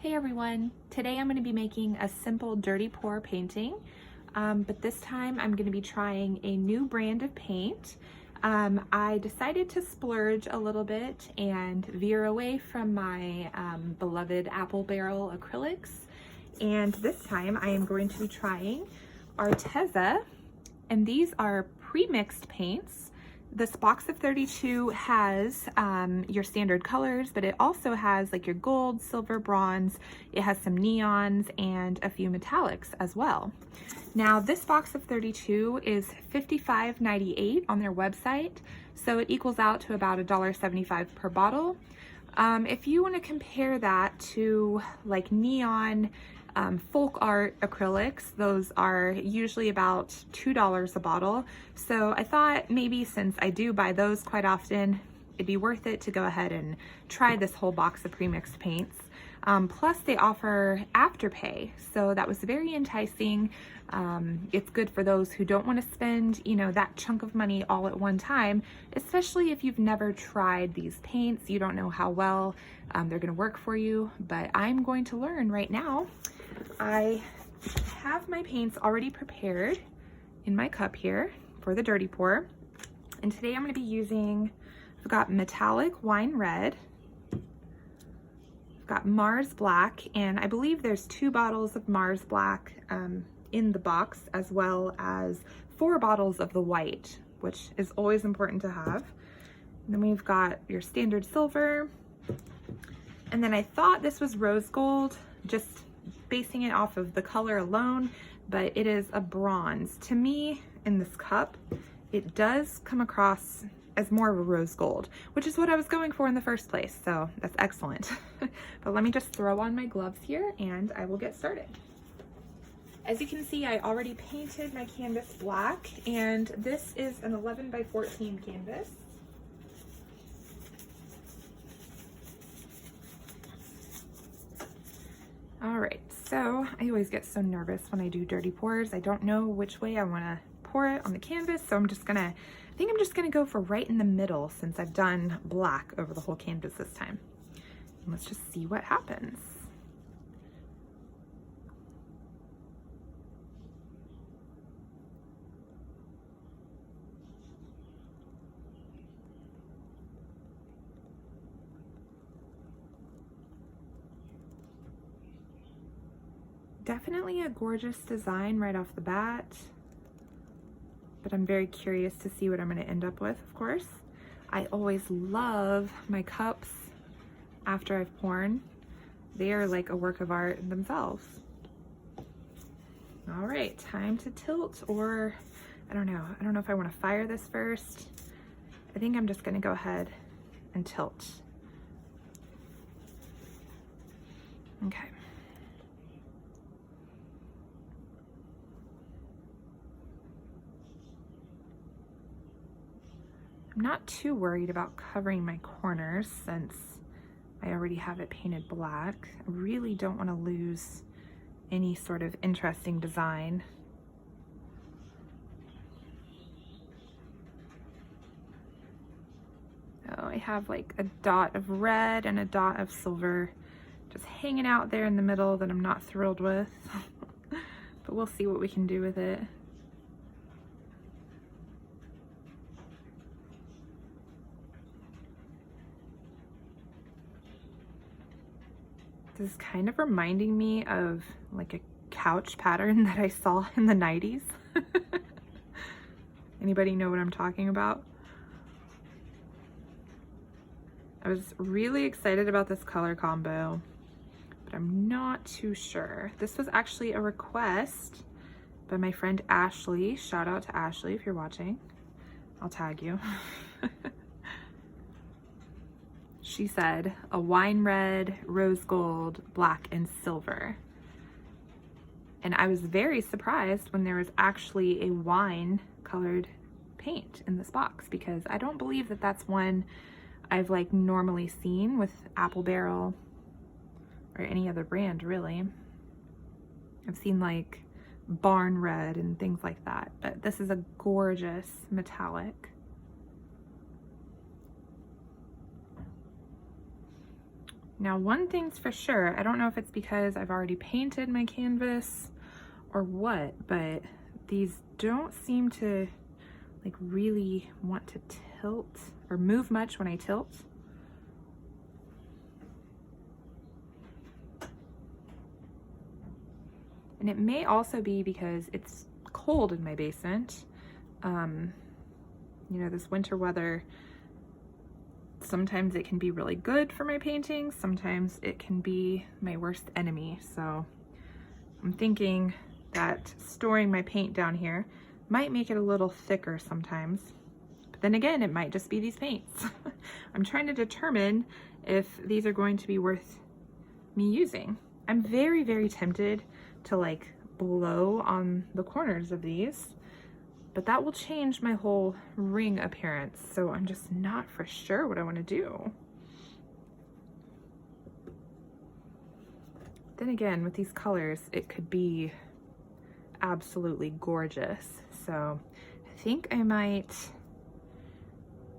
Hey everyone, today I'm going to be making a simple dirty pour painting, but this time I'm going to be trying a new brand of paint. I decided to splurge a little bit and veer away from my beloved apple barrel acrylics, and this time I am going to be trying Arteza, and these are pre-mixed paints. This box of 32 has your standard colors, but it also has like your gold, silver, bronze. It has some neons and a few metallics as well. Now this box of 32 is $55.98 on their website, so it equals out to about $1.75 per bottle. If you want to compare that to like neon folk art acrylics, those are usually about $2 a bottle. So I thought maybe since I do buy those quite often, it'd be worth it to go ahead and try this whole box of pre-mixed paints. Plus they offer afterpay, so that was very enticing. It's good for those who don't want to spend, that chunk of money all at one time, especially if you've never tried these paints. You don't know how well they're going to work for you, but I'm going to learn right now. I have my paints already prepared in my cup here for the dirty pour, and today I'm going to be using, I've got metallic wine red, I've got Mars black, and I believe there's 2 bottles of Mars black in the box, as well as 4 bottles of the white, which is always important to have. And then we've got your standard silver, and then I thought this was rose gold, just basing it off of the color alone, but it is a bronze. To me, in this cup, it does come across as more of a rose gold, which is what I was going for in the first place, so that's excellent. But let me just throw on my gloves here and I will get started. As you can see, I already painted my canvas black, and this is an 11 by 14 canvas. All right, so I always get so nervous when I do dirty pours. I don't know which way I want to pour it on the canvas, so I think I'm just gonna go for right in the middle since I've done black over the whole canvas this time. And let's just see what happens. Definitely a gorgeous design right off the bat, but I'm very curious to see what I'm going to end up with, of course. I always love my cups after I've poured. They are like a work of art themselves. All right, time to tilt, or I don't know if I want to fire this first. I think I'm just going to go ahead and tilt. Okay. I'm not too worried about covering my corners since I already have it painted black. I really don't want to lose any sort of interesting design. Oh, I have like a dot of red and a dot of silver just hanging out there in the middle that I'm not thrilled with, but we'll see what we can do with it. This is kind of reminding me of like a couch pattern that I saw in the 90s. Anybody know what I'm talking about? I was really excited about this color combo, but I'm not too sure. This was actually a request by my friend Ashley. Shout out to Ashley if you're watching. I'll tag you. She said a wine red, rose gold, black, and silver. And I was very surprised when there was actually a wine colored paint in this box, because I don't believe that that's one I've like normally seen with Apple Barrel or any other brand really. I've seen like barn red and things like that, but this is a gorgeous metallic. Now, one thing's for sure, I don't know if it's because I've already painted my canvas or what, but these don't seem to like really want to tilt or move much when I tilt. And it may also be because it's cold in my basement. You know, this winter weather, sometimes it can be really good for my paintings, sometimes it can be my worst enemy. So I'm thinking that storing my paint down here might make it a little thicker sometimes. But then again, it might just be these paints. I'm trying to determine if these are going to be worth me using. I'm very, very tempted to like blow on the corners of these, but that will change my whole ring appearance. So I'm just not for sure what I want to do. Then again, with these colors, it could be absolutely gorgeous. So I think I might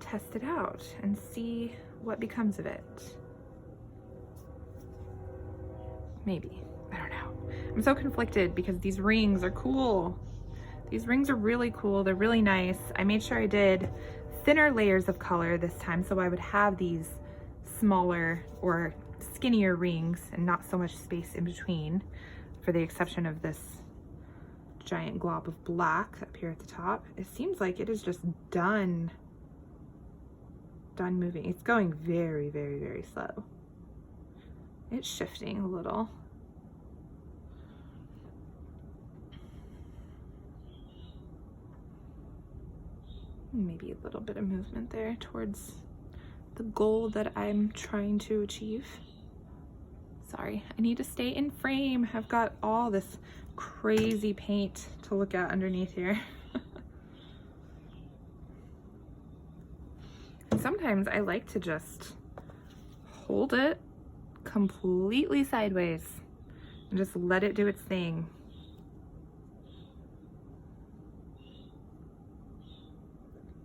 test it out and see what becomes of it. Maybe, I don't know. I'm so conflicted because these rings are cool. These rings are really cool, they're really nice. I made sure I did thinner layers of color this time so I would have these smaller or skinnier rings and not so much space in between, for the exception of this giant glob of black up here at the top. It seems like it is just done moving. It's going very, very, very slow. It's shifting a little. Maybe a little bit of movement there towards the goal that I'm trying to achieve. Sorry, I need to stay in frame. I've got all this crazy paint to look at underneath here. And sometimes I like to just hold it completely sideways and just let it do its thing.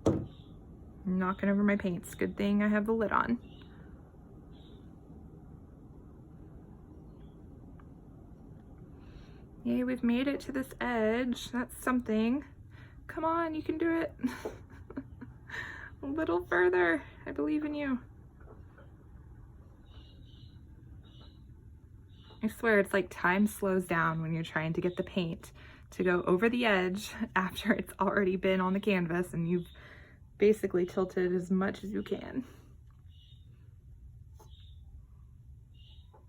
I'm knocking over my paints. Good thing I have the lid on. Yay, we've made it to this edge. That's something. Come on, you can do it. A little further. I believe in you. I swear it's like time slows down when you're trying to get the paint to go over the edge after it's already been on the canvas and you've basically tilted as much as you can.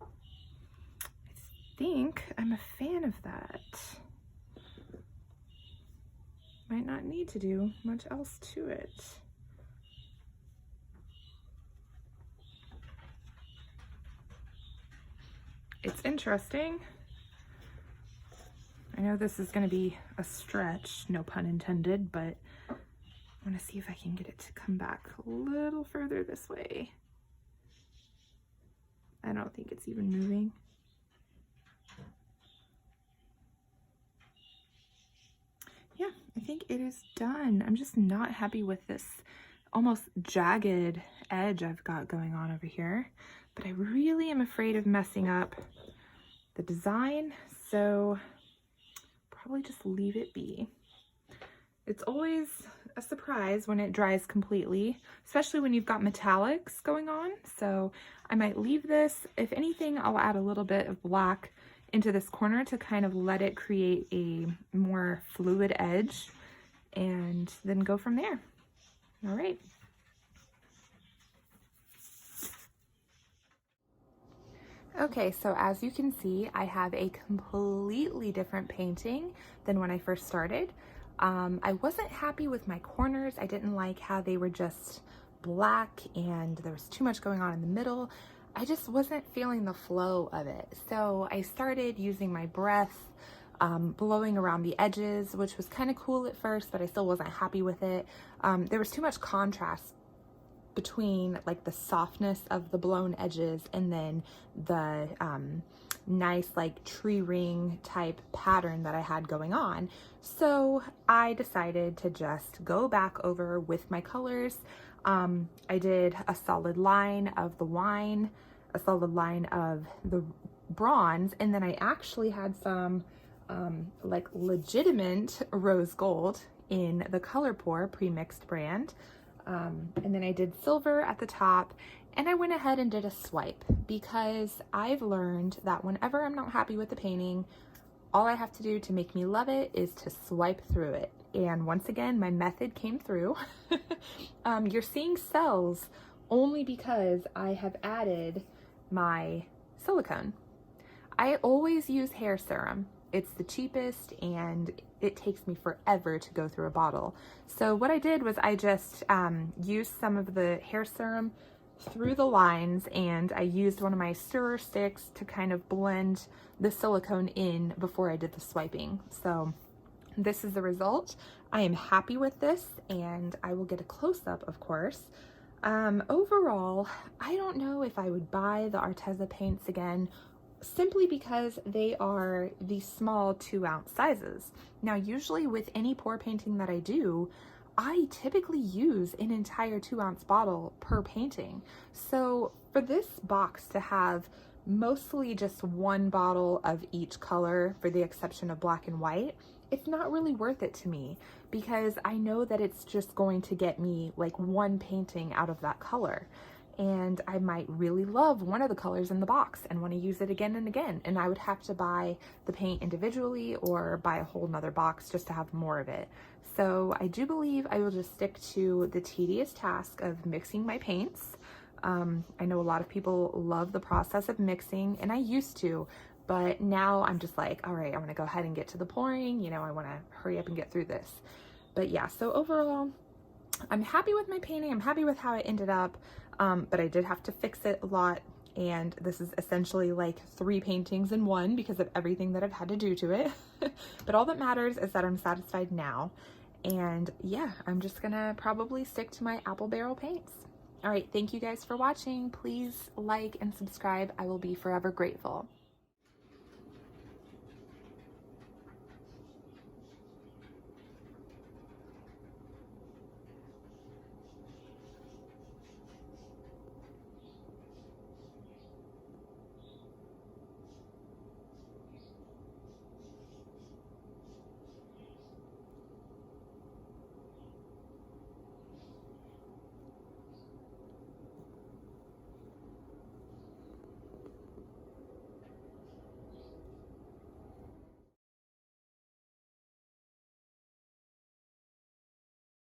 I think I'm a fan of that. Might not need to do much else to it. It's interesting. I know this is going to be a stretch, no pun intended, but I want to see if I can get it to come back a little further this way. I don't think it's even moving. Yeah, I think it is done. I'm just not happy with this almost jagged edge I've got going on over here, but I really am afraid of messing up the design, so probably just leave it be. It's always a surprise when it dries completely, especially when you've got metallics going on. So I might leave this. If anything, I'll add a little bit of black into this corner to kind of let it create a more fluid edge and then go from there. All right. Okay, so as you can see, I have a completely different painting than when I first started. I wasn't happy with my corners. I didn't like how they were just black and there was too much going on in the middle. I just wasn't feeling the flow of it. So I started using my breath, blowing around the edges, which was kind of cool at first, but I still wasn't happy with it. There was too much contrast between like the softness of the blown edges and then the nice like tree ring type pattern that I had going on. So I decided to just go back over with my colors. I did a solid line of the wine a solid line of the bronze, and then I actually had some like legitimate rose gold in the Color Pour pre-mixed brand. And then I did silver at the top, and I went ahead and did a swipe because I've learned that whenever I'm not happy with the painting, all I have to do to make me love it is to swipe through it. And once again, my method came through. You're seeing cells only because I have added my silicone. I always use hair serum. It's the cheapest and it takes me forever to go through a bottle. So what I did was I just used some of the hair serum through the lines, and I used one of my stirrer sticks to kind of blend the silicone in before I did the swiping. So this is the result. I am happy with this, and I will get a close-up, of course. Overall, I don't know if I would buy the Arteza paints again, simply because they are the small 2-ounce sizes. Now, usually with any pour painting that I do, I typically use an entire 2-ounce bottle per painting. So for this box to have mostly just one bottle of each color, for the exception of black and white, it's not really worth it to me, because I know that it's just going to get me like one painting out of that color. And I might really love one of the colors in the box and want to use it again and again. And I would have to buy the paint individually or buy a whole nother box just to have more of it. So I do believe I will just stick to the tedious task of mixing my paints. I know a lot of people love the process of mixing, and I used to, but now I'm just like, all right, I'm gonna go ahead and get to the pouring. You know, I wanna hurry up and get through this. But yeah, so overall, I'm happy with my painting. I'm happy with how it ended up, but I did have to fix it a lot. And this is essentially like 3 paintings in one because of everything that I've had to do to it. But all that matters is that I'm satisfied now. And yeah, I'm just gonna probably stick to my apple barrel paints. All right, thank you guys for watching. Please like and subscribe. I will be forever grateful.